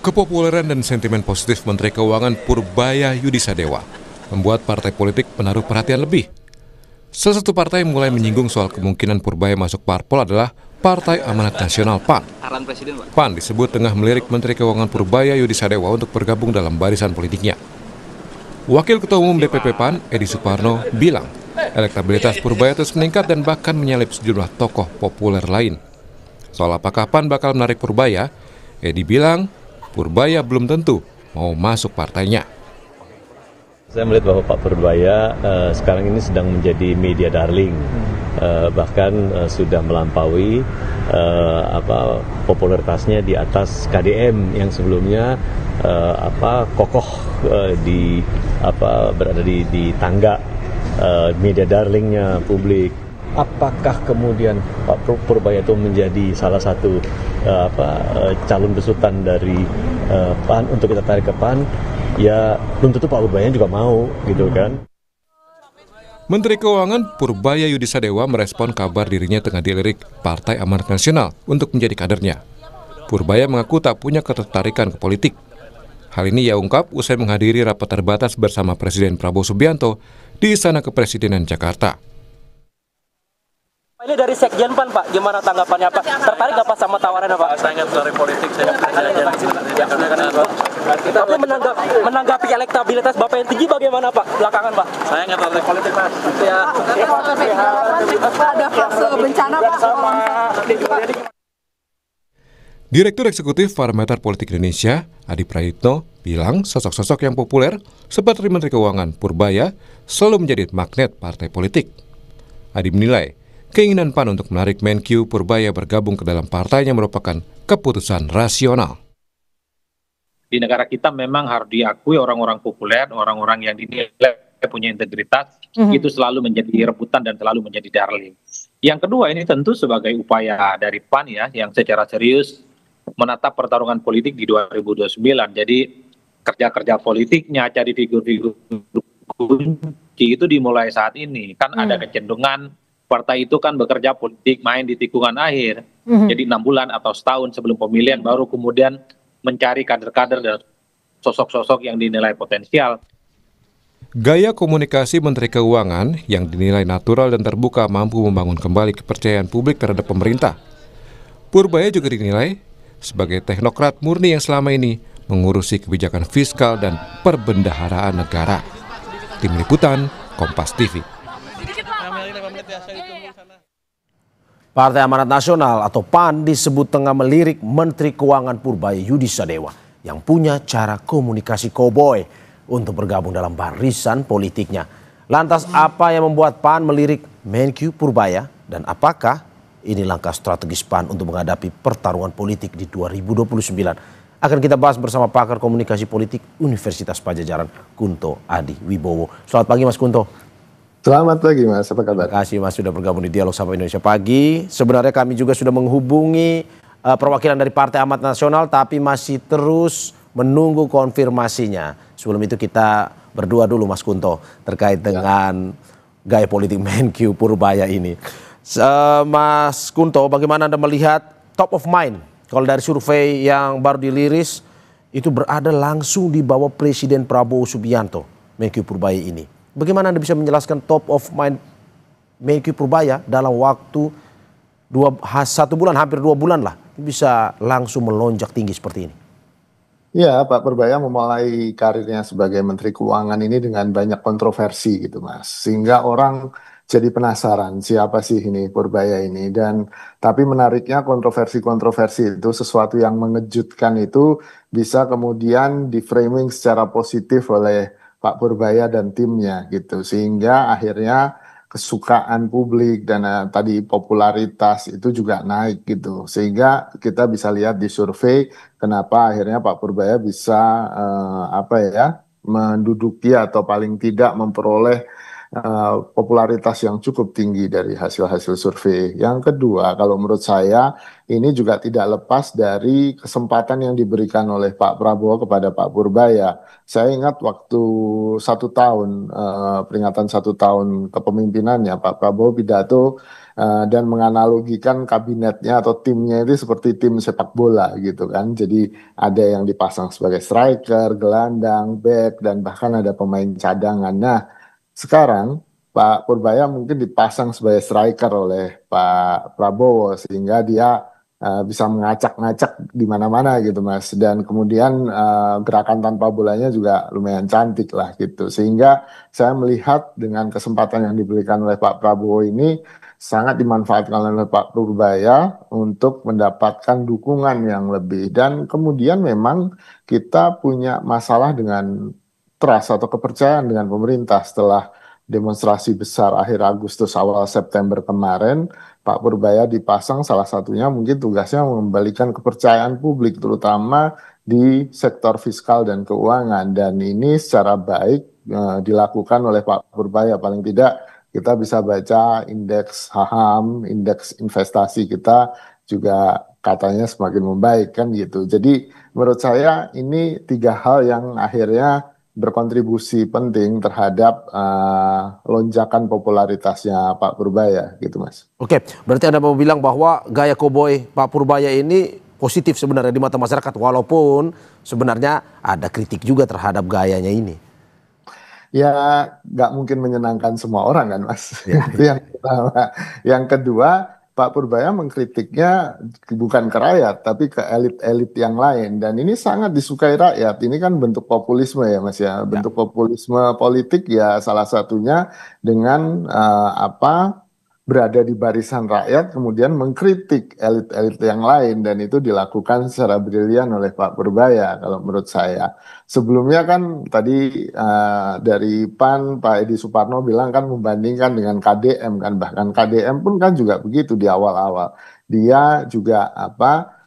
Kepopuleran dan sentimen positif Menteri Keuangan Purbaya Yudisadewa membuat partai politik menaruh perhatian lebih. Salah satu partai yang mulai menyinggung soal kemungkinan Purbaya masuk parpol adalah Partai Amanat Nasional PAN. PAN disebut tengah melirik Menteri Keuangan Purbaya Yudisadewa untuk bergabung dalam barisan politiknya. Wakil Ketua Umum DPP PAN, Edi Suparno, bilang elektabilitas Purbaya terus meningkat dan bahkan menyalip sejumlah tokoh populer lain. Soal apakah PAN bakal menarik Purbaya, Edi bilang Purbaya belum tentu mau masuk partainya. Saya melihat bahwa Pak Purbaya sekarang ini sedang menjadi media darling, bahkan sudah melampaui popularitasnya di atas KDM yang sebelumnya kokoh berada di tangga media darlingnya publik. Apakah kemudian Pak Purbaya itu menjadi salah satu calon besutan dari PAN untuk kita tarik ke PAN? Ya belum tentu Pak Purbaya juga mau, gitu kan. Menteri Keuangan Purbaya Yudisadewa merespon kabar dirinya tengah dilirik Partai Amanat Nasional untuk menjadi kadernya. Purbaya mengaku tak punya ketertarikan ke politik. Hal ini ia ungkap usai menghadiri rapat terbatas bersama Presiden Prabowo Subianto di Istana Kepresidenan Jakarta. Ini dari Sekjen PAN, Pak. Gimana tanggapannya, Pak? Tertarik nggak Pak sama tawarannya, Pak? Saya ingat dari politik, saya Tapi menanggapi elektabilitas Bapak yang tinggi bagaimana, Pak? Belakangan, Pak? Saya ingat dari politik, Mas. Ya. Ada fase bencana, Pak. Direktur Eksekutif Parameter Politik Indonesia, Adi Prayitno, bilang sosok-sosok yang populer seperti Menteri Keuangan Purbaya selalu menjadi magnet partai politik. Adi menilai keinginan PAN untuk menarik Menkyu Purbaya bergabung ke dalam partainya merupakan keputusan rasional. Di negara kita memang harus diakui orang-orang populer, orang-orang yang dinilai punya integritas, itu selalu menjadi rebutan dan selalu menjadi darling. Yang kedua, ini tentu sebagai upaya dari PAN ya, yang secara serius menatap pertarungan politik di 2029. Jadi kerja-kerja politiknya, cari figur-figur kunci itu dimulai saat ini. Kan ada kecenderungan partai itu kan bekerja politik main di tikungan akhir. Jadi 6 bulan atau setahun sebelum pemilihan baru kemudian mencari kader-kader dan sosok-sosok yang dinilai potensial. Gaya komunikasi Menteri Keuangan yang dinilai natural dan terbuka mampu membangun kembali kepercayaan publik terhadap pemerintah. Purbaya juga dinilai sebagai teknokrat murni yang selama ini mengurusi kebijakan fiskal dan perbendaharaan negara. Tim Liputan, Kompas TV. Partai Amanat Nasional atau PAN disebut tengah melirik Menteri Keuangan Purbaya Yudisadewa yang punya cara komunikasi koboi untuk bergabung dalam barisan politiknya. Lantas apa yang membuat PAN melirik Menkyu Purbaya dan apakah ini langkah strategis PAN untuk menghadapi pertarungan politik di 2029? Akan kita bahas bersama pakar komunikasi politik Universitas Padjadjaran, Kunto Adi Wibowo. Selamat pagi Mas Kunto. Selamat pagi Mas, apa kabar? Terima kasih Mas sudah bergabung di Dialog Sapa Indonesia Pagi. Sebenarnya kami juga sudah menghubungi perwakilan dari Partai Amanat Nasional tapi masih terus menunggu konfirmasinya. Sebelum itu kita berdua dulu Mas Kunto terkait dengan gaya politik Menkyu Purbaya ini. Mas Kunto, bagaimana Anda melihat top of mind? Kalau dari survei yang baru dirilis itu berada langsung di bawah Presiden Prabowo Subianto, Menkyu Purbaya ini. Bagaimana Anda bisa menjelaskan top of mind Menkyu Purbaya dalam waktu 1 bulan, hampir 2 bulan lah, bisa langsung melonjak tinggi seperti ini? Ya, Pak Purbaya memulai karirnya sebagai Menteri Keuangan ini dengan banyak kontroversi gitu Mas. Sehingga orang jadi penasaran siapa sih ini Purbaya ini. Tapi menariknya kontroversi-kontroversi itu sesuatu yang mengejutkan itu bisa kemudian di-framing secara positif oleh Pak Purbaya dan timnya gitu. Sehingga akhirnya kesukaan publik dan tadi popularitas itu juga naik gitu. Sehingga kita bisa lihat di survei kenapa akhirnya Pak Purbaya bisa menduduki atau paling tidak memperoleh popularitas yang cukup tinggi dari hasil-hasil survei. Yang kedua, kalau menurut saya ini juga tidak lepas dari kesempatan yang diberikan oleh Pak Prabowo kepada Pak Purbaya. Saya ingat waktu 1 tahun peringatan 1 tahun kepemimpinannya Pak Prabowo pidato dan menganalogikan kabinetnya atau timnya itu seperti tim sepak bola gitu kan. Jadi ada yang dipasang sebagai striker, gelandang, back, dan bahkan ada pemain cadangan. Nah, sekarang Pak Purbaya mungkin dipasang sebagai striker oleh Pak Prabowo sehingga dia bisa mengacak-ngacak di mana-mana gitu Mas. Dan kemudian gerakan tanpa bolanya juga lumayan cantik lah gitu. Sehingga saya melihat dengan kesempatan yang diberikan oleh Pak Prabowo ini sangat dimanfaatkan oleh Pak Purbaya untuk mendapatkan dukungan yang lebih. Dan kemudian memang kita punya masalah dengan trust atau kepercayaan dengan pemerintah setelah demonstrasi besar akhir Agustus awal September kemarin. Pak Purbaya dipasang salah satunya mungkin tugasnya mengembalikan kepercayaan publik terutama di sektor fiskal dan keuangan, dan ini secara baik dilakukan oleh Pak Purbaya. Paling tidak kita bisa baca indeks saham, indeks investasi kita juga katanya semakin membaik kan gitu. Jadi menurut saya ini tiga hal yang akhirnya berkontribusi penting terhadap lonjakan popularitasnya Pak Purbaya gitu Mas. Oke, berarti Anda mau bilang bahwa gaya koboi Pak Purbaya ini positif sebenarnya di mata masyarakat, walaupun sebenarnya ada kritik juga terhadap gayanya ini. Ya nggak mungkin menyenangkan semua orang kan Mas. Itu yang pertama. Yang kedua, Pak Purbaya mengkritiknya bukan ke rakyat, tapi ke elit-elit yang lain. Dan ini sangat disukai rakyat. Ini kan bentuk populisme ya Mas ya. Bentuk populisme politik ya salah satunya dengan berada di barisan rakyat kemudian mengkritik elit-elit yang lain, dan itu dilakukan secara brilian oleh Pak Purbaya kalau menurut saya. Sebelumnya kan tadi dari PAN Pak Edi Suparno bilang kan membandingkan dengan KDM kan, bahkan KDM pun kan juga begitu di awal-awal. Dia juga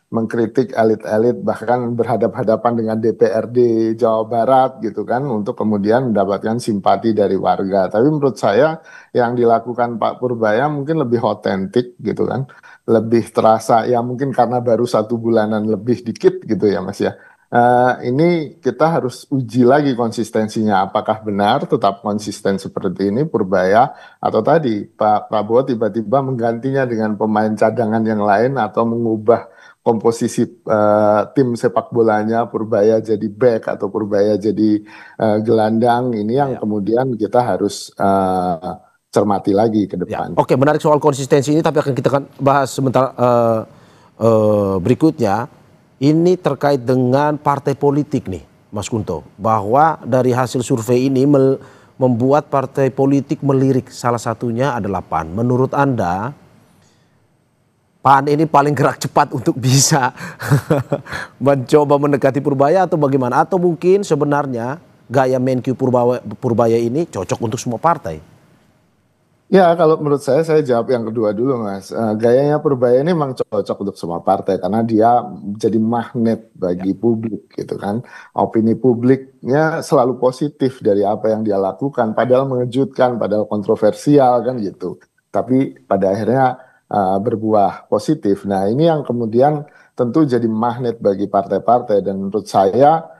mengkritik elit-elit, bahkan berhadap-hadapan dengan DPRD Jawa Barat gitu kan, untuk kemudian mendapatkan simpati dari warga. Tapi menurut saya yang dilakukan Pak Purbaya mungkin lebih otentik gitu kan, lebih terasa ya, mungkin karena baru 1 bulanan lebih dikit gitu ya Mas ya. Ini kita harus uji lagi konsistensinya, apakah benar tetap konsisten seperti ini Purbaya, atau tadi Pak Prabowo tiba-tiba menggantinya dengan pemain cadangan yang lain atau mengubah komposisi tim sepak bolanya, Purbaya jadi back atau Purbaya jadi gelandang. Ini yang kemudian kita harus cermati lagi ke depan. Oke, menarik soal konsistensi ini, tapi akan kita bahas sebentar berikutnya. Ini terkait dengan partai politik nih Mas Kunto, bahwa dari hasil survei ini membuat partai politik melirik, salah satunya adalah PAN. Menurut Anda PAN ini paling gerak cepat untuk bisa mencoba mendekati Purbaya atau bagaimana? Atau mungkin sebenarnya gaya Menkyu Purbaya ini cocok untuk semua partai? Ya, kalau menurut saya jawab yang kedua dulu Mas. Gayanya Purbaya ini memang cocok untuk semua partai karena dia jadi magnet bagi publik gitu kan. Opini publiknya selalu positif dari apa yang dia lakukan, padahal mengejutkan, padahal kontroversial kan gitu. Tapi pada akhirnya berbuah positif. Nah, ini yang kemudian tentu jadi magnet bagi partai-partai, dan menurut saya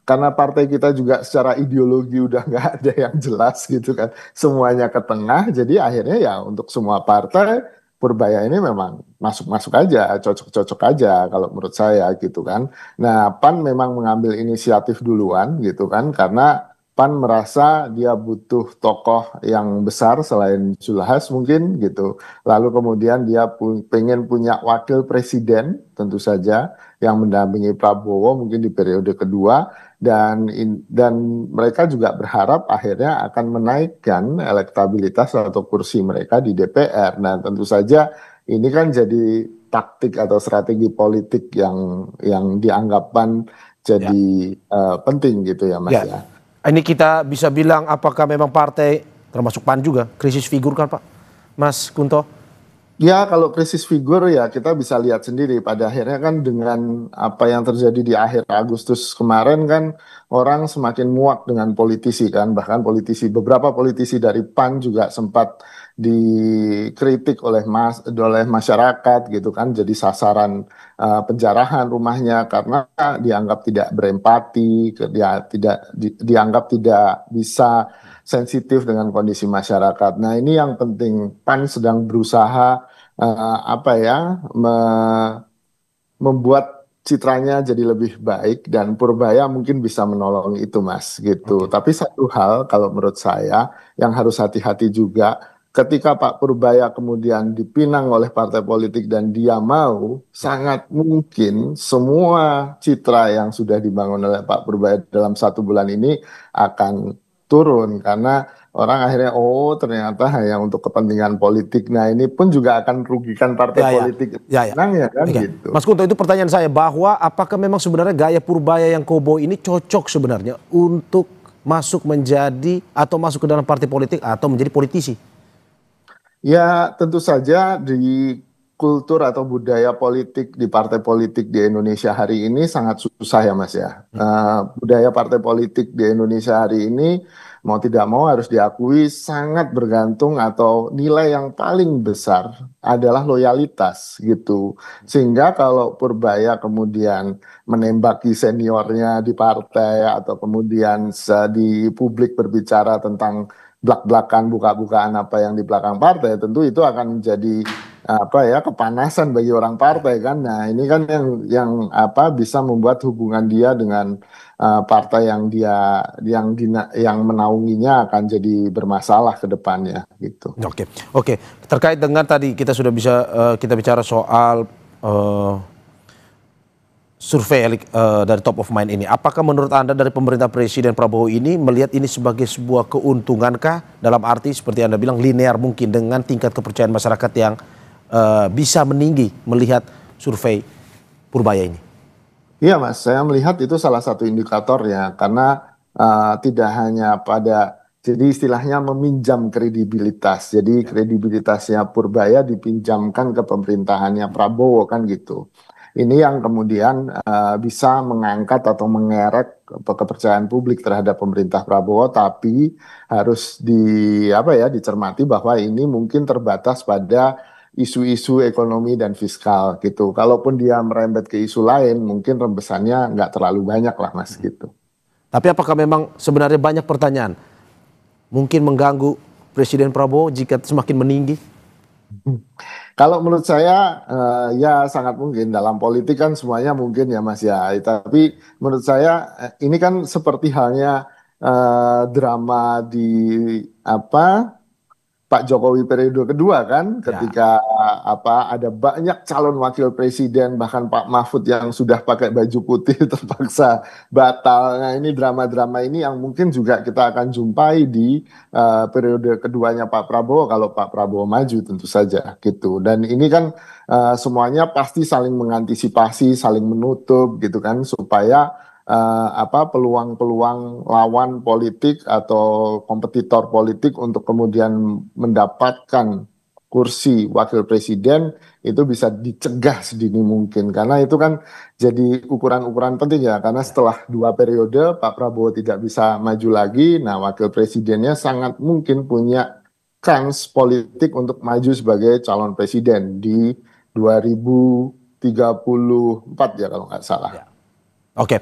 karena partai kita juga secara ideologi udah nggak ada yang jelas gitu kan, semuanya ke tengah, jadi akhirnya ya untuk semua partai Purbaya ini memang masuk-masuk aja, cocok-cocok aja kalau menurut saya gitu kan. Nah, PAN memang mengambil inisiatif duluan gitu kan, karena PAN merasa dia butuh tokoh yang besar selain Zulhas mungkin gitu. Lalu kemudian dia pengen punya wakil presiden tentu saja yang mendampingi Prabowo mungkin di periode kedua, dan mereka juga berharap akhirnya akan menaikkan elektabilitas atau kursi mereka di DPR. Nah, tentu saja ini kan jadi taktik atau strategi politik yang dianggap PAN jadi penting gitu ya Mas ya. Ini kita bisa bilang apakah memang partai termasuk PAN juga krisis figur kan Pak Mas Kunto? Ya, kalau krisis figur ya kita bisa lihat sendiri pada akhirnya kan, dengan apa yang terjadi di akhir Agustus kemarin kan, orang semakin muak dengan politisi kan, bahkan beberapa politisi dari PAN juga sempat dikritik oleh masyarakat gitu kan, jadi sasaran penjarahan rumahnya karena dianggap tidak berempati, dianggap tidak bisa sensitif dengan kondisi masyarakat. Nah, ini yang penting. PAN sedang berusaha apa ya membuat citranya jadi lebih baik dan Purbaya mungkin bisa menolong itu Mas gitu. Oke. Tapi satu hal kalau menurut saya yang harus hati-hati juga ketika Pak Purbaya kemudian dipinang oleh partai politik dan dia mau, sangat mungkin semua citra yang sudah dibangun oleh Pak Purbaya dalam 1 bulan ini akan turun karena orang akhirnya ternyata hanya untuk kepentingan politik. Nah, ini pun juga akan merugikan partai politik menang ya kan Oke. gitu. Mas Kunto, itu pertanyaan saya, bahwa apakah memang sebenarnya gaya Purbaya yang koboi ini cocok sebenarnya untuk masuk menjadi atau masuk ke dalam partai politik atau menjadi politisi? Ya, tentu saja di kultur atau budaya politik di partai politik di Indonesia hari ini sangat susah ya Mas ya. Budaya partai politik di Indonesia hari ini mau tidak mau harus diakui sangat bergantung atau nilai yang paling besar adalah loyalitas gitu. Sehingga kalau Purbaya kemudian menembaki seniornya di partai atau kemudian di publik berbicara tentang belak-belakan buka-bukaan apa yang di belakang partai, tentu itu akan menjadi kepanasan bagi orang partai kan. Nah, ini kan yang bisa membuat hubungan dia dengan partai yang menaunginya akan jadi bermasalah ke depannya gitu. Oke. Terkait dengan tadi kita sudah bisa kita bicara soal survei dari top of mind ini. Apakah menurut Anda dari pemerintah Presiden Prabowo ini melihat ini sebagai sebuah keuntungankah, dalam arti seperti Anda bilang linear mungkin dengan tingkat kepercayaan masyarakat yang bisa meninggi melihat survei Purbaya ini? Iya Mas, saya melihat itu salah satu indikatornya karena tidak hanya jadi istilahnya meminjam kredibilitas. Jadi kredibilitasnya Purbaya dipinjamkan ke pemerintahannya Prabowo kan gitu. Ini yang kemudian bisa mengangkat atau mengerek kepercayaan publik terhadap pemerintah Prabowo, tapi harus dicermati bahwa ini mungkin terbatas pada isu-isu ekonomi dan fiskal gitu. Kalaupun dia merembet ke isu lain, mungkin rembesannya nggak terlalu banyak lah Mas gitu. Tapi apakah memang sebenarnya banyak pertanyaan mungkin mengganggu Presiden Prabowo jika semakin meninggi? Kalau menurut saya ya sangat mungkin. Dalam politik kan semuanya mungkin ya Mas ya. Tapi menurut saya ini kan seperti halnya drama di Pak Jokowi periode kedua kan, ketika ada banyak calon wakil presiden, bahkan Pak Mahfud yang sudah pakai baju putih terpaksa batal. Nah, ini drama-drama ini yang mungkin juga kita akan jumpai di periode keduanya Pak Prabowo kalau Pak Prabowo maju tentu saja gitu. Dan ini kan semuanya pasti saling mengantisipasi, saling menutup gitu kan, supaya peluang-peluang lawan politik atau kompetitor politik untuk kemudian mendapatkan kursi wakil presiden itu bisa dicegah sedini mungkin, karena itu kan jadi ukuran-ukuran penting ya, karena setelah 2 periode Pak Prabowo tidak bisa maju lagi, nah wakil presidennya sangat mungkin punya kans politik untuk maju sebagai calon presiden di 2034 ya kalau nggak salah. Oke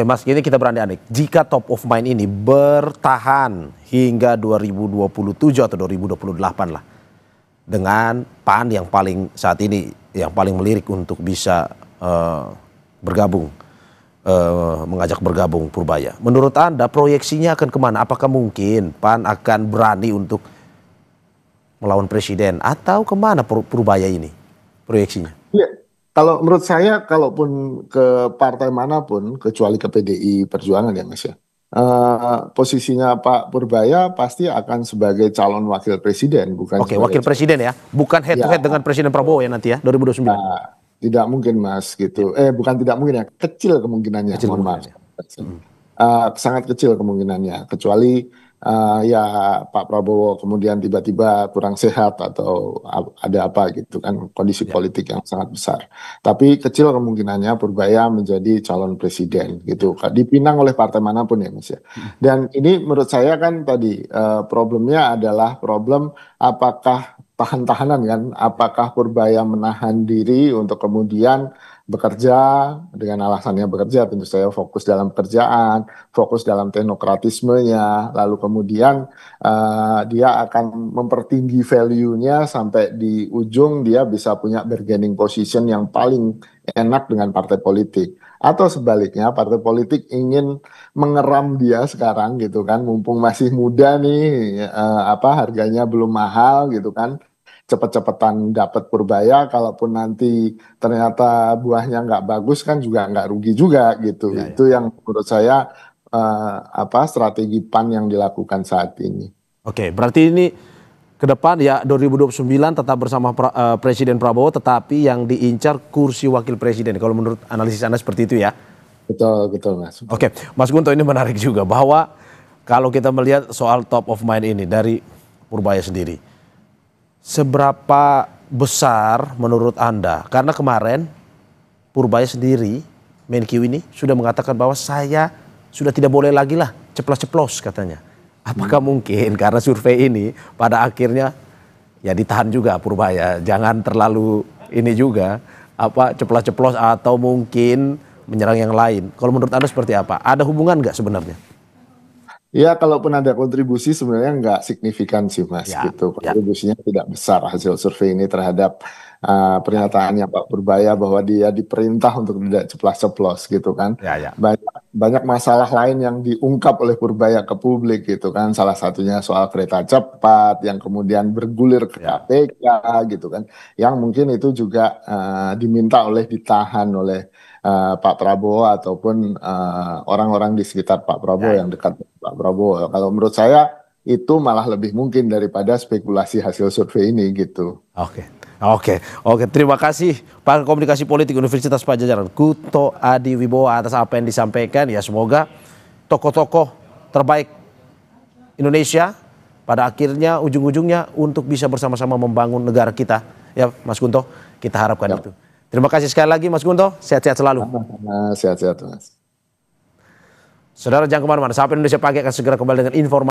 Mas, ini kita berandai-andai. Jika top of mind ini bertahan hingga 2027 atau 2028 lah, dengan PAN yang paling saat ini yang paling melirik untuk bisa bergabung, mengajak bergabung Purbaya. Menurut Anda proyeksinya akan kemana? Apakah mungkin PAN akan berani untuk melawan presiden atau kemana Purbaya ini proyeksinya? Iya. Kalau menurut saya, kalaupun ke partai manapun, kecuali ke PDI Perjuangan ya Mas ya, posisinya Pak Purbaya pasti akan sebagai calon wakil presiden, bukan Oke, wakil presiden ya, bukan head to head dengan Presiden Prabowo ya nanti ya, 2029. Tidak mungkin Mas gitu. Bukan tidak mungkin ya, kecil kemungkinannya. Mohon maaf. Sangat kecil kemungkinannya, kecuali ya Pak Prabowo kemudian tiba-tiba kurang sehat atau ada apa gitu kan, kondisi politik yang sangat besar. Tapi kecil kemungkinannya Purbaya menjadi calon presiden gitu, dipinang oleh partai manapun ya Mas ya. Dan ini menurut saya kan tadi problemnya adalah problem apakah tahan-tahanan kan, apakah Purbaya menahan diri untuk kemudian bekerja dengan alasannya bekerja, tentu saya fokus dalam pekerjaan, fokus dalam teknokratismenya, lalu kemudian dia akan mempertinggi value-nya sampai di ujung dia bisa punya bargaining position yang paling enak dengan partai politik. Atau sebaliknya partai politik ingin mengeram dia sekarang gitu kan, mumpung masih muda nih, harganya belum mahal gitu kan, cepet-cepetan dapat Purbaya, kalaupun nanti ternyata buahnya nggak bagus kan juga nggak rugi juga gitu. Ya, ya. Itu yang menurut saya strategi PAN yang dilakukan saat ini. Oke, berarti ini ke depan ya 2029 tetap bersama Presiden Prabowo, tetapi yang diincar kursi wakil presiden. Kalau menurut analisis Anda seperti itu ya? Betul, betul Mas. Oke, Mas Gunto, ini menarik juga bahwa kalau kita melihat soal top of mind ini dari Purbaya sendiri, seberapa besar menurut Anda? Karena kemarin Purbaya sendiri, Menkyu ini sudah mengatakan bahwa saya sudah tidak boleh lagi lah ceplos-ceplos katanya. Apakah mungkin karena survei ini pada akhirnya ya ditahan juga Purbaya, jangan terlalu ini juga ceplos-ceplos atau mungkin menyerang yang lain. Kalau menurut Anda seperti apa? Ada hubungan nggak sebenarnya? Ya, kalaupun ada kontribusi sebenarnya nggak signifikan sih Mas, Ya, gitu. ya. Kontribusinya tidak besar hasil survei ini terhadap pernyataannya Pak Purbaya bahwa dia diperintah untuk tidak ceplas-ceplos gitu kan. Ya, ya. Banyak masalah lain yang diungkap oleh Purbaya ke publik gitu kan. Salah satunya soal kereta cepat yang kemudian bergulir ke KPK gitu kan. Yang mungkin itu juga diminta ditahan oleh Pak Prabowo ataupun orang-orang di sekitar Pak Prabowo yang dekat dengan Pak Prabowo. Kalau menurut saya itu malah lebih mungkin daripada spekulasi hasil survei ini gitu. Oke. Terima kasih Pak Komunikasi Politik Universitas Padjadjaran, Kuto Adi Wibowo, atas apa yang disampaikan. Ya, semoga tokoh-tokoh terbaik Indonesia pada akhirnya ujung-ujungnya untuk bisa bersama-sama membangun negara kita. Ya, Mas Gunto, kita harapkan itu. Terima kasih sekali lagi Mas Gunto, sehat-sehat selalu. Sehat-sehat Mas. Saudara, jangan kemana-mana, Sapa Indonesia Pagi akan segera kembali dengan informasi